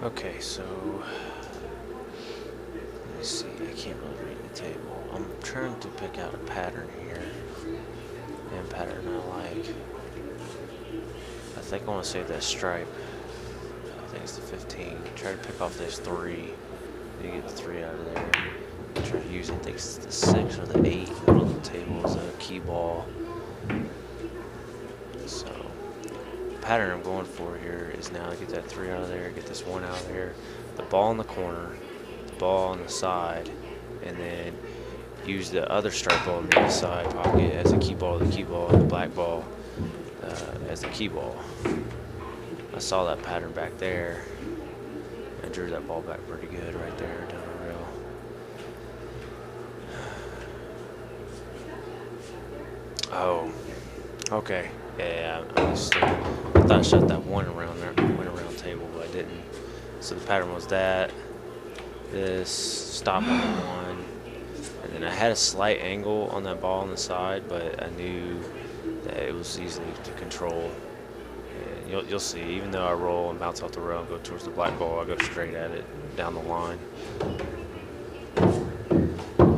Okay, so let me see. I can't really read the table. I'm trying to pick out a pattern here, and pattern I like. I think I want to save that stripe. I think it's the 15. Try to pick off those 3. You get the 3 out of there. Try to use, I think it's the 6 or the 8 middle of the table as a key ball. So the pattern I'm going for here is now to get that 3 out of there, get this 1 out of there, the ball in the corner, the ball on the side, and then use the other stripe ball in the side pocket as a key ball, and the black ball as the key ball. I saw that pattern back there. I drew that ball back pretty good right there down the rail. Oh, okay. Yeah, I thought I shot that one around table, but I didn't. So the pattern was that, this, stop on the 1, and then I had a slight angle on that ball on the side, but I knew that it was easily to control. And you'll see, even though I roll and bounce off the rail and go towards the black ball, I go straight at it down the line.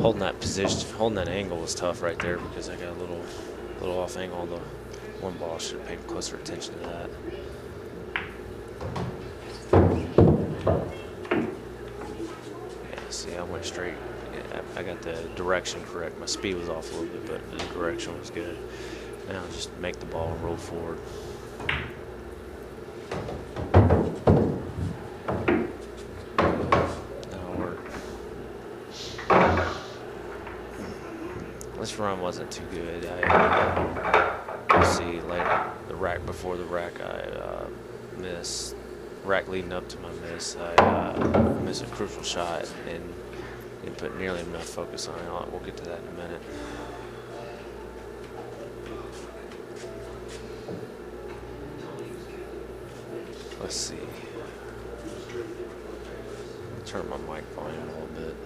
Holding that position, holding that angle was tough right there because I got a little off angle on the one ball. I should have paid closer attention to that. Yeah, see, I went straight. Yeah, I got the direction correct. My speed was off a little bit, but the direction was good. Now just make the ball and roll forward. This run wasn't too good. You see, like the rack before the rack, I missed. Rack leading up to my miss, I missed a crucial shot and didn't put nearly enough focus on it. We'll get to that in a minute. Let's see. Turn my mic volume a little bit.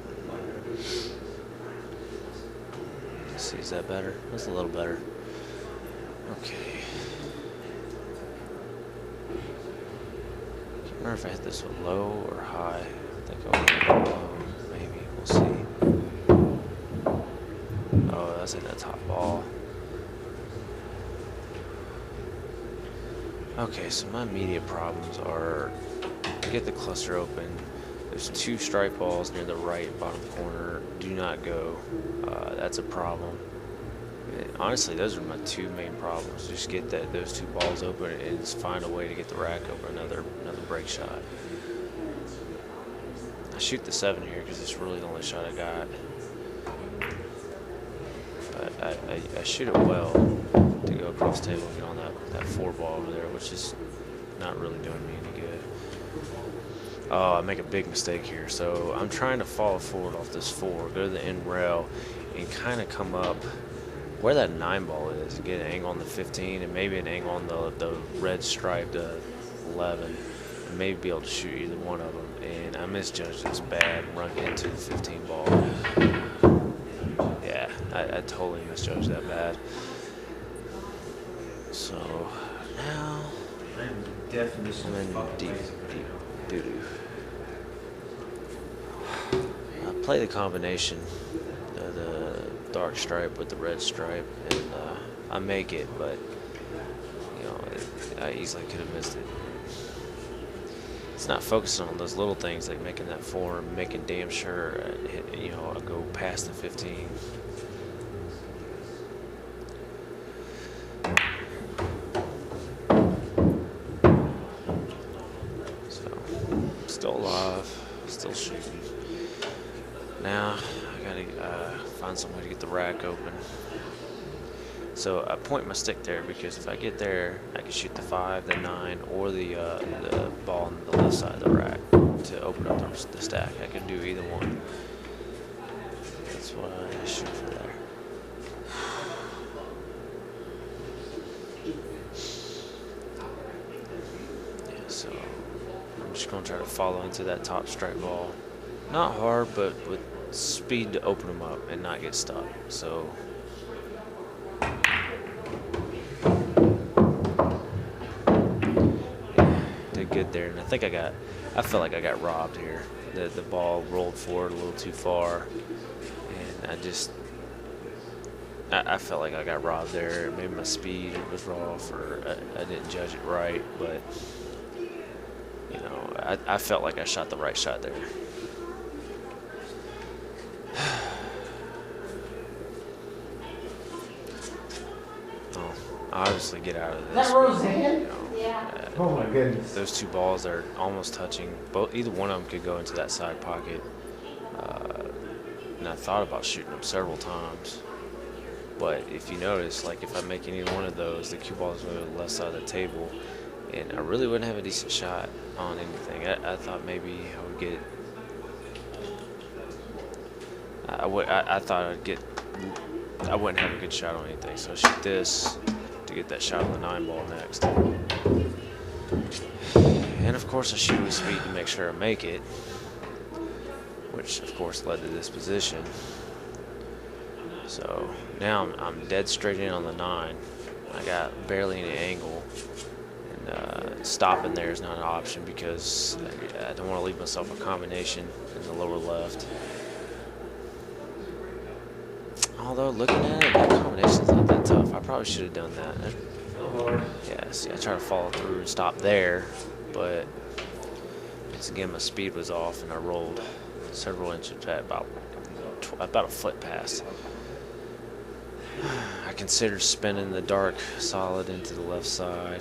Let's see, is that better? That's a little better. Okay. Can't remember if I hit this one low or high. I think I went low, maybe. We'll see. Oh, that's in that top ball. Okay, so my immediate problems are to get the cluster open. There's 2 stripe balls near the right bottom corner. Do not go. That's a problem. And honestly, those are my 2 main problems. Just get those 2 balls open and just find a way to get the rack open. Another break shot. I shoot the 7 here because it's really the only shot I got. But I shoot it well to go across the table and get on that 4 ball over there, which is not really doing me any good. Oh, I make a big mistake here. So I'm trying to follow forward off this 4, go to the end rail, and kind of come up where that 9 ball is and get an angle on the 15 and maybe an angle on the red striped 11 and maybe be able to shoot either one of them. And I misjudged this bad and run into the 15 ball. Yeah, I totally misjudged that bad. So now I'm in deep doo-doo. I play the combination, the dark stripe with the red stripe, and I make it, but you know, I easily could have missed it. It's not focusing on those little things like making that form, making damn sure I go past the 15. Still alive, still shooting. Now I gotta find some way to get the rack open. So I point my stick there because if I get there, I can shoot the 5, the 9, or the ball on the left side of the rack to open up the stack. I can do either one. That's what I shoot for there. Yeah, so I'm just gonna try to follow into that top stripe ball. Not hard, but with speed to open them up and not get stuck. So good there, and I felt like I got robbed here. The ball rolled forward a little too far, and I felt like I got robbed there. Maybe my speed was off, or I didn't judge it right, but you know, I felt like I shot the right shot there. Oh, obviously get out of this. Is that Roseanne? You know, Yeah. Oh my goodness. those two balls are almost touching. Either one of them could go into that side pocket. And I thought about shooting them several times. But if you notice, like if I make any one of those, the cue ball is going to the left side of the table, and I really wouldn't have a decent shot on anything. I thought maybe I would get. I thought I wouldn't have a good shot on anything. So I shoot this to get that shot on the 9 ball next. And of course I shoot with speed to make sure I make it, which of course led to this position. So now I'm dead straight in on the 9. I got barely any angle, and stopping there is not an option because I don't want to leave myself a combination in the lower left. Although looking at it, that combination's not that tough. I probably should have done that. Yeah, see, I tried to follow through and stop there, but once again my speed was off and I rolled several inches at about a foot past. I considered spinning the dark solid into the left side.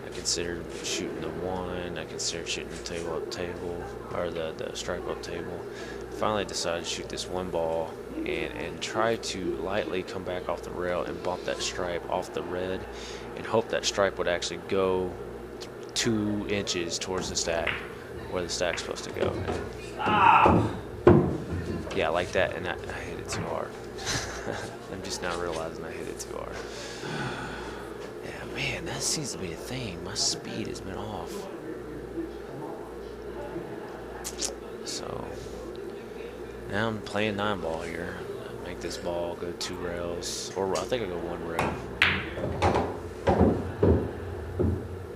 I considered shooting the 1. I considered shooting the table, or the stripe up table. Finally decided to shoot this 1 ball and try to lightly come back off the rail and bump that stripe off the red and hope that stripe would actually go 2 inches towards the stack where the stack's supposed to go. Yeah, like that, and I hit it too hard. I'm just now realizing I hit it too hard. Yeah, man, that seems to be a thing. My speed has been off. So now I'm playing 9 ball here. Make this ball go 2 rails, or I think I go 1 rail.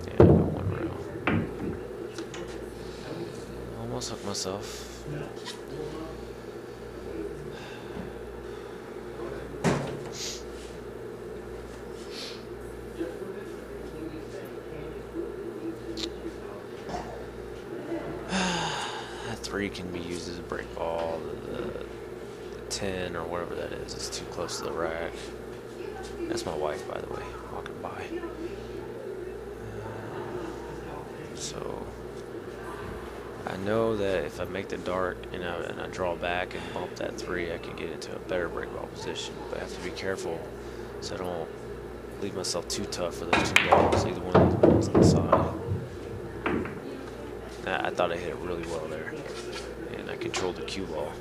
Yeah, I go 1 rail. Almost hooked myself. That 3 can be used as a break ball. The 10 or whatever that is too close to the rack. That's my wife, by the way, walking by. So I know that if I make the dart and I draw back and bump that 3, I can get into a better break ball position. But I have to be careful so I don't leave myself too tough for those 2 balls, either one of the balls on the side. I thought I hit it really well there, and I controlled the cue ball.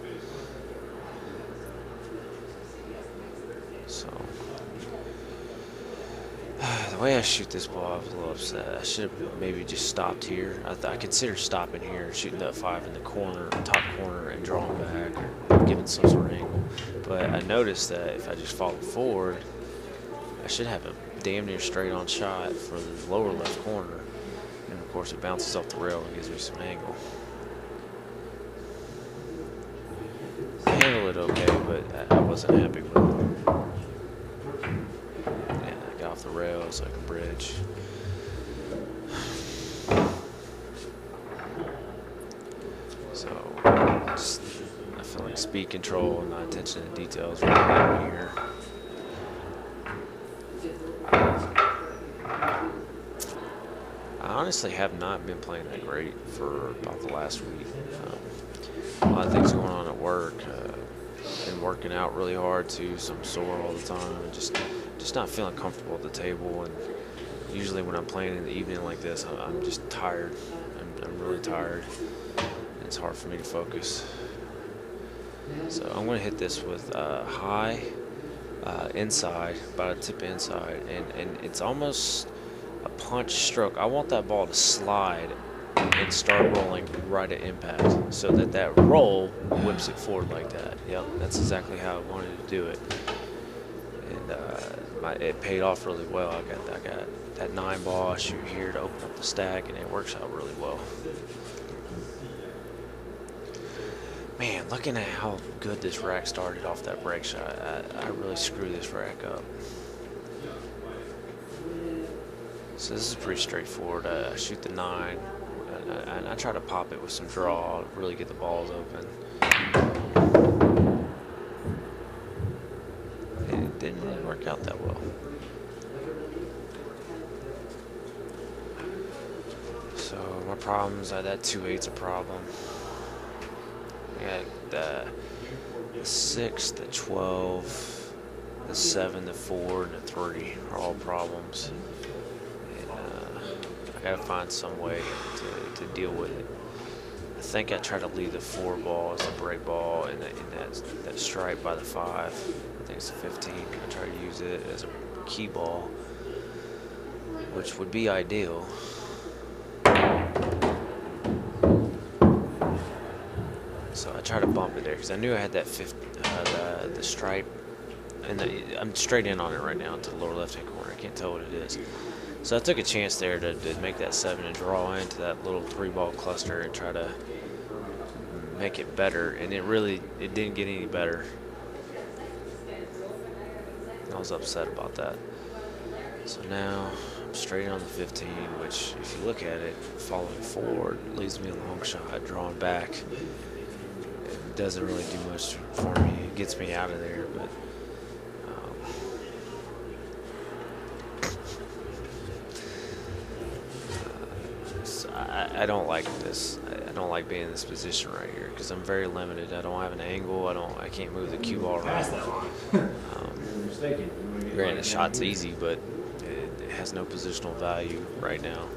So the way I shoot this ball, I was a little upset. I should have maybe just stopped here. I considered stopping here, shooting that 5 in the corner, top corner, and drawing back, or giving some sort of angle. But I noticed that if I just followed forward, I should have a damn near straight on shot for the lower left corner. And of course it bounces off the rail and gives me some angle. I handled it okay, but I wasn't happy with it. And I got off the rail so I can bridge. So I feel like speed control and my attention to detail is really helping me here. I honestly have not been playing that great for about the last week. A lot of things going on at work. Been working out really hard too, so I'm sore all the time. And just not feeling comfortable at the table. And usually when I'm playing in the evening like this, I'm just tired. I'm really tired. And it's hard for me to focus. So I'm going to hit this with high inside, about a tip inside, and it's almost a punch stroke. I want that ball to slide and start rolling right at impact so that roll whips it forward like that. Yep, that's exactly how I wanted to do it. And it paid off really well. I got that 9 ball I shoot here to open up the stack, and it works out really well. Man, looking at how good this rack started off that break shot, I really screwed this rack up. So this is pretty straightforward. I shoot the 9, and I try to pop it with some draw, really get the balls open. It didn't really work out that well. So my problems, that 2-8's a problem. Yeah, the 6, the 12, the 7, the 4, and the 3 are all problems. And I gotta find some way to deal with it. I think I try to leave the 4 ball as a break ball, and that stripe by the 5. I think it's a 15. I try to use it as a key ball, which would be ideal. So I try to bump it there because I knew I had that the stripe, and I'm straight in on it right now to the lower left-hand corner. I can't tell what it is. So I took a chance there to make that 7 and draw into that little 3-ball cluster and try to make it better. And it didn't get any better. I was upset about that. So now I'm straight on the 15, which if you look at it, following forward leaves me a long shot, drawing back. It doesn't really do much for me. It gets me out of there, but so I don't like this. I don't like being in this position right here because I'm very limited. I don't have an angle. I can't move the cue ball around. Granted, the shot's easy, but it has no positional value right now.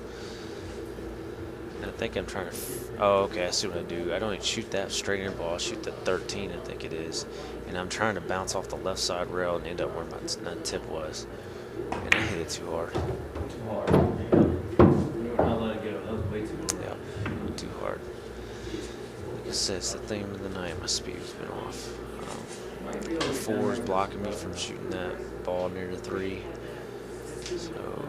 And I think I'm trying to. Oh, okay. I see what I do. I don't even shoot that straight in ball. I shoot the 13, I think it is, and I'm trying to bounce off the left side rail and end up where my tip was. And I hit it too hard. Yeah, too hard. Like I said, it's the theme of the night. My speed's been off. The 4 is blocking me from shooting that ball near the 3. So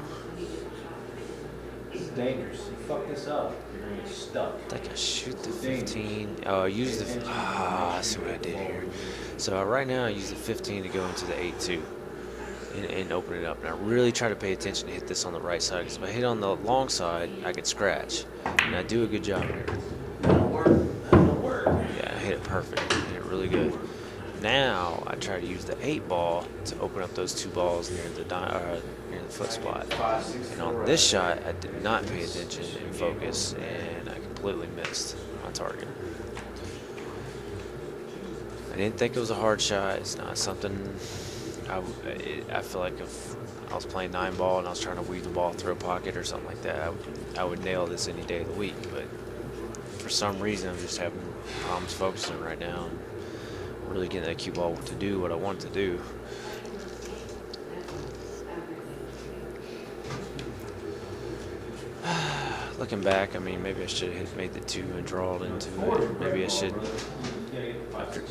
This is dangerous. You fuck this up, you're gonna get stuck. I think I shoot the 15. Oh, I use the. I see what I did here. So right now I use the 15 to go into the 8-2 and open it up. And I really try to pay attention to hit this on the right side because if I hit on the long side, I could scratch. And I do a good job here. That'll work. That'll work. Yeah, I hit it perfect. I hit it really good. Now I try to use the 8 ball to open up those 2 balls near the foot spot. And on this shot, I did not pay attention and focus, and I completely missed my target. I didn't think it was a hard shot. It's not something I feel like if I was playing 9 ball and I was trying to weave the ball through a pocket or something like that, I would nail this any day of the week. But for some reason, I'm just having problems focusing right now. Really getting that cue ball to do what I want it to do. Looking back, I mean, maybe I should have made the 2 and draw it into it. Maybe I should. After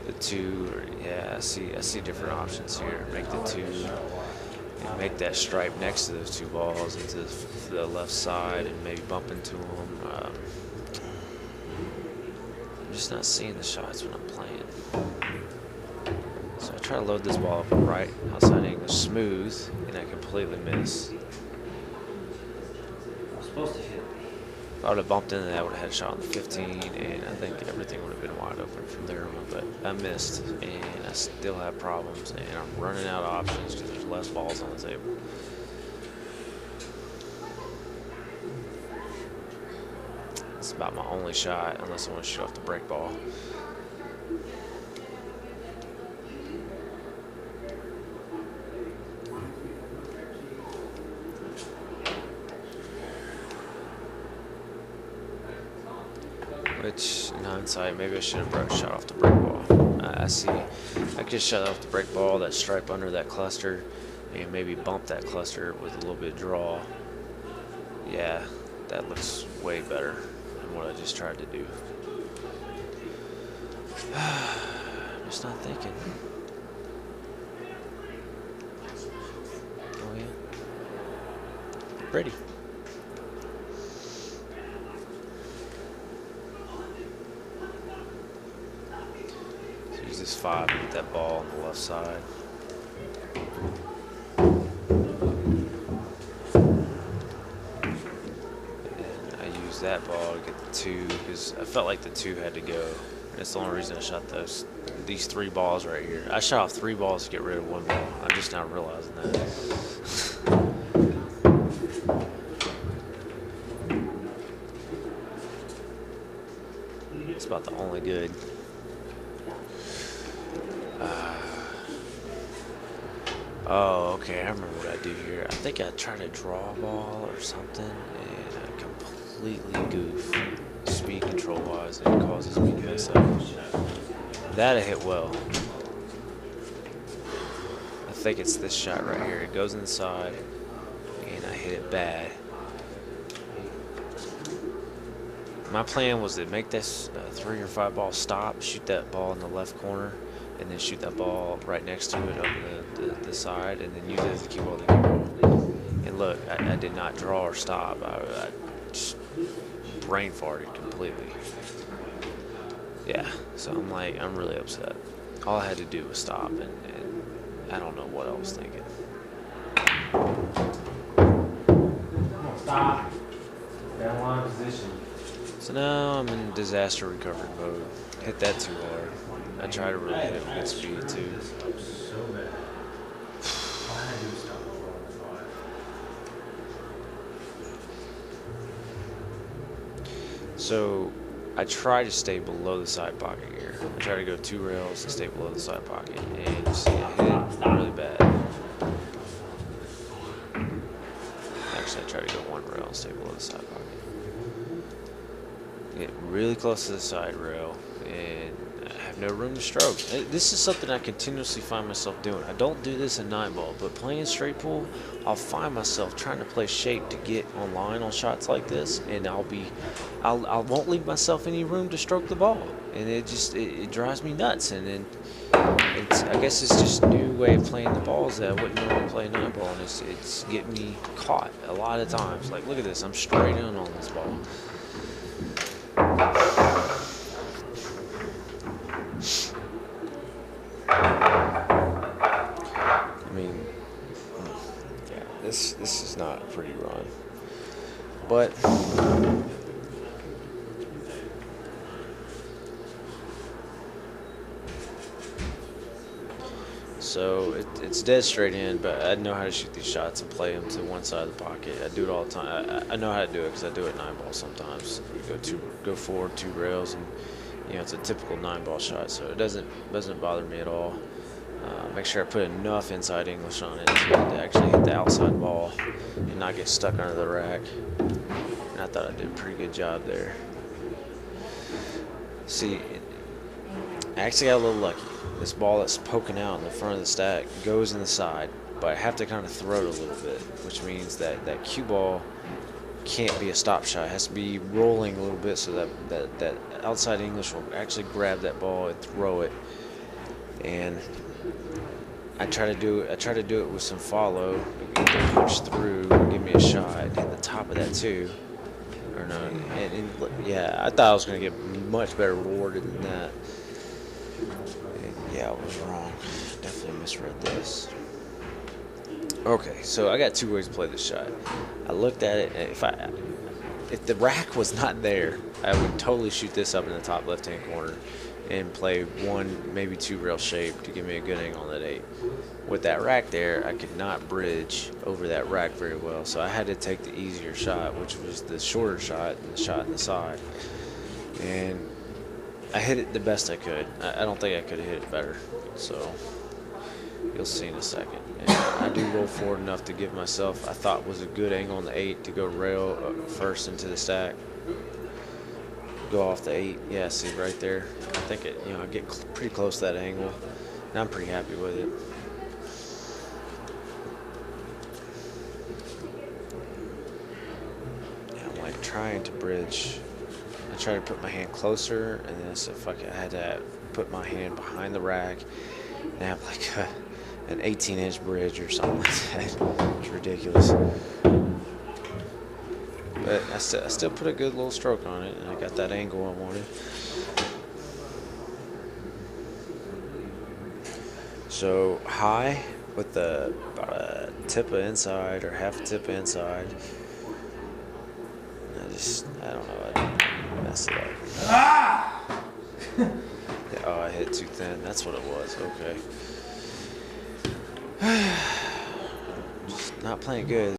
the 2, yeah, I see different options here. Make the 2 and make that stripe next to those 2 balls into the left side and maybe bump into them. I'm just not seeing the shots when I'm playing. So I try to load this ball up right outside angle smooth, and I completely miss. I'm supposed to hit. If I would have bumped into that, I would have had a shot on the 15, and I think everything would have been wide open from there on. But I missed, and I still have problems, and I'm running out of options because there's less balls on the table. It's about my only shot, unless I want to shoot off the break ball. Which, in hindsight, maybe I should have shot off the break ball. I see. I could shot off the break ball, that stripe under that cluster, and maybe bump that cluster with a little bit of draw. Yeah, that looks way better than what I just tried to do. just not thinking. Oh yeah. Pretty. So use this 5 to get that ball on the left side. That ball to get the 2 because I felt like the 2 had to go. And that's the only reason I shot these 3 balls right here. I shot off 3 balls to get rid of 1 ball. I'm just now realizing that. It's about the only good. Oh, okay. I remember what I do here. I think I try to draw a ball or something, and I completely goof speed control wise, and it causes me to mess up. That I hit well. I think it's this shot right here. It goes inside, and I hit it bad. My plan was to make this 3 or 5 ball stop, shoot that ball in the left corner, and then shoot that ball right next to it up the side, and then use it as a cue ball to get and look, I did not draw or stop. I just brain farted completely. Yeah, so I'm really upset. All I had to do was stop, and I don't know what I was thinking. Come on, stop. Down line position. So now I'm in disaster recovery mode. Hit that too hard. I try to really hit it with speed too. So bad. All I had to do was stop the ball on the 5. So I try to stay below the side pocket here. I try to go 2 rails and stay below the side pocket. And you see, I hit it really bad. Actually, I try to go 1 rail and stay below the side pocket. Get really close to the side rail, and I have no room to stroke. This is something I continuously find myself doing. I don't do this in 9-ball, but playing straight pool, I'll find myself trying to play shape to get online on shots like this, and I won't leave myself any room to stroke the ball, and it drives me nuts. And then I guess it's just a new way of playing the balls that I wouldn't normally play 9-ball, and it's getting me caught a lot of times. Like, look at this, I'm straight in on this ball. I mean, yeah, this is not a pretty run, but so it's dead straight in. But I know how to shoot these shots and play them to one side of the pocket. I do it all the time. I know how to do it because I do it 9-ball sometimes. We go forward 2 rails, and you know it's a typical 9-ball shot, so it doesn't bother me at all. Make sure I put enough inside English on it to actually hit the outside ball and not get stuck under the rack. And I thought I did a pretty good job there. See, I actually got a little lucky. This ball that's poking out in the front of the stack goes in the side, but I have to kind of throw it a little bit, which means that cue ball can't be a stop shot. It has to be rolling a little bit so that outside English will actually grab that ball and throw it. And I try to do it with some follow to punch through, give me a shot, and hit the top of that too. Or no, and yeah, I thought I was going to get much better rewarded than that. And yeah, I was wrong. Definitely misread this. Okay, so I got 2 ways to play this shot. I looked at it, and if the rack was not there, I would totally shoot this up in the top left-hand corner and play 1, maybe 2 rail shape to give me a good angle on that 8. With that rack there, I could not bridge over that rack very well, so I had to take the easier shot, which was the shorter shot and the shot in the side. And I hit it the best I could. I don't think I could have hit it better, so you'll see in a second. And I do roll forward enough to give myself, I thought was a good angle on the 8 to go rail first into the stack. Go off the 8, yeah, see right there. I think I get pretty close to that angle, and I'm pretty happy with it. Yeah, I'm like trying to bridge. I try to put my hand closer, and then I said, fuck it, I had to put my hand behind the rack and have like an 18-inch bridge or something like that. It's ridiculous. But I still put a good little stroke on it, and I got that angle I wanted. So high with about a tip of inside or half a tip of inside. I don't know, I messed it up. Ah! Oh, I hit too thin. That's what it was. Okay. Just not playing good.